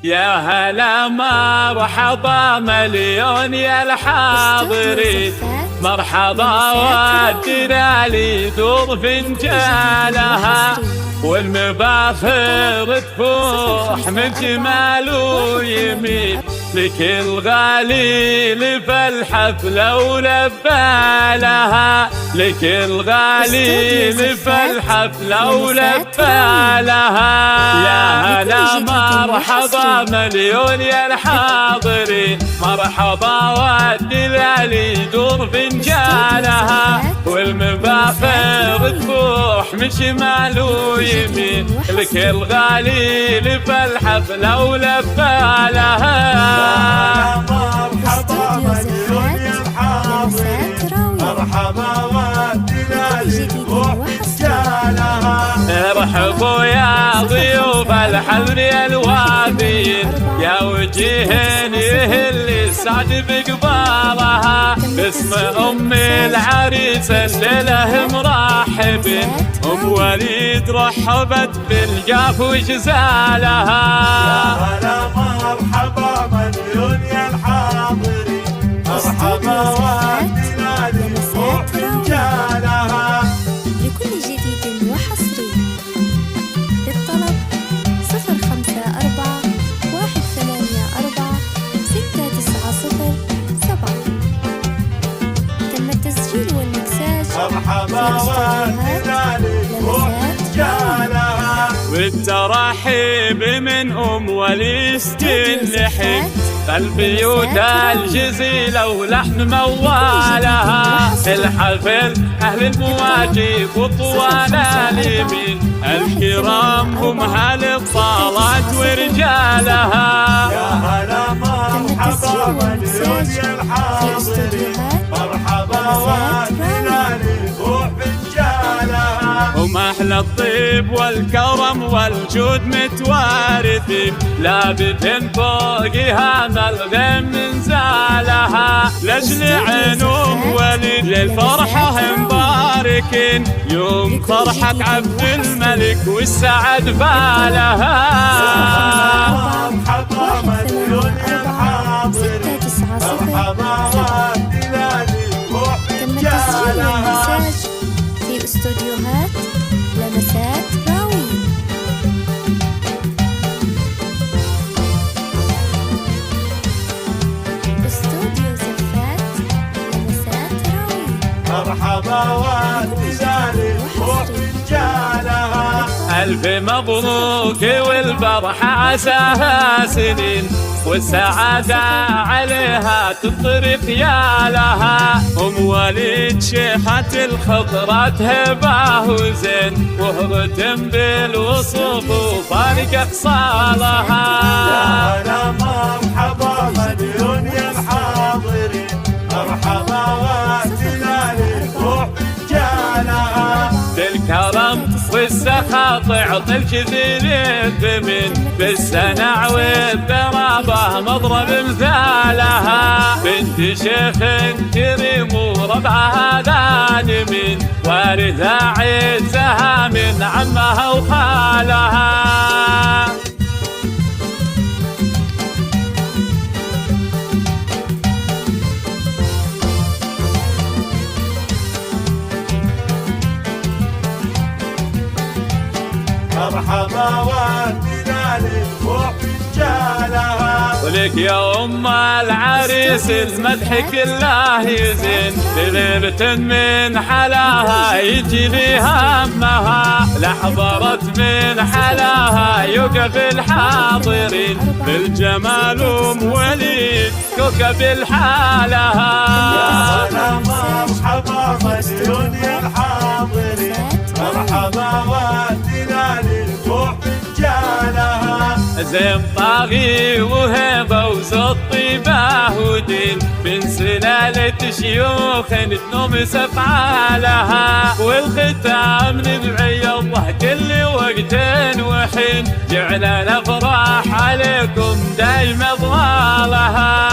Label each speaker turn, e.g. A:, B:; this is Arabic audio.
A: يا هلا مرحبا مليون يا الحاضرين، مرحبا والدلالي دور فنجالها، والمباخر تفوح من جمال ويمين، لكل غالي في الحفلة ولبالها، لكل غالي في الحفلة ولبالها. يا هلا مرحبا مليون يا الحاضرين، مرحبا والدلالي دور فنجالها، والمباخر تفوح من شمال ويمين، لكل غالي في الحفلة ولبالها.
B: مرحبا مليون يا الحاضرين، مرحبا والدلالي روح فنجالها.
A: ارحبوا يا ضيوف الحضر يا الوافيين، يا وجيهن يهل السعد بقبالها، باسم ام العريس الليله مرحبين، ام وليد رحبت بالجاف وجزالها.
B: مرحبا مليون يا الحاضرين، مرحبا والدلالي روح فنجالها.
C: لكل جديد وحصري للطلب 054-184-690-7. تم التسجيل والمكساج
B: مرحبا والدلالي روح فنجالها.
A: والترحيب من ام وليد اللحن، البيوت الجزيلة ولحن موالها، الحفل أهل المواجب وطوال اليمين، الكرام هم أهل الصلاة ورجالها.
B: يا هلا مرحبا مليون يا الحاضرين، مرحبا والدلالي روح فنجالها.
A: هم أهل الطيب والكرم والجود متوارثين، لابد فوقها ملغم من زالها، لأجل عين أم وليد للفرحة مباركين، يوم فرحة عبد الملك والسعد بالها.
B: مرحبا مليون يا الحاضرين، مرحبا والدلالي روح
C: تم التسجيل
B: فنجالها.
C: والمكساج في استوديوهات لمسات راويين. استوديو زفات لمسات راويين.
B: مرحبا والدلالي روح فنجالها.
A: ألف مبروك والفرحة عساها سنين، والسعادة عليها تطرق يا لها، أم وليد شيخة الخطرات هبة وزين، وهرة بالوصف وفارق أقصالها.
B: يا هلا مرحبا مليون يا الحاضرين، مرحبا والدلالي روح فنجالها.
A: بالكرم والسخاء تعطي الكثير الثمن، بالسنع والذرابة مضرب مثالها، بنت شيخ كريم وربعها ذان من، وارثة عزها من عمها وخالها.
B: مرحبا والدلالي روح فنجالها.
A: ولك يا أم العريس المدح كله يزين، بغيرة من حلاها يجي لي همها، لحضرت من حلاها يوقف الحاضرين، بالجمال أم وليد كوكب الحالها.
B: يا هلا مرحبا مليون يا الحاضرين، مرحبا والدلالي روح فنجالها.
A: زين طاغي وهبة وزط طيبة ودين، من سلالة شيوخ تنومس أفعالها، والختام ندعي الله كل وقت وحين، جعل الأفراح عليكم دايم أضوالها.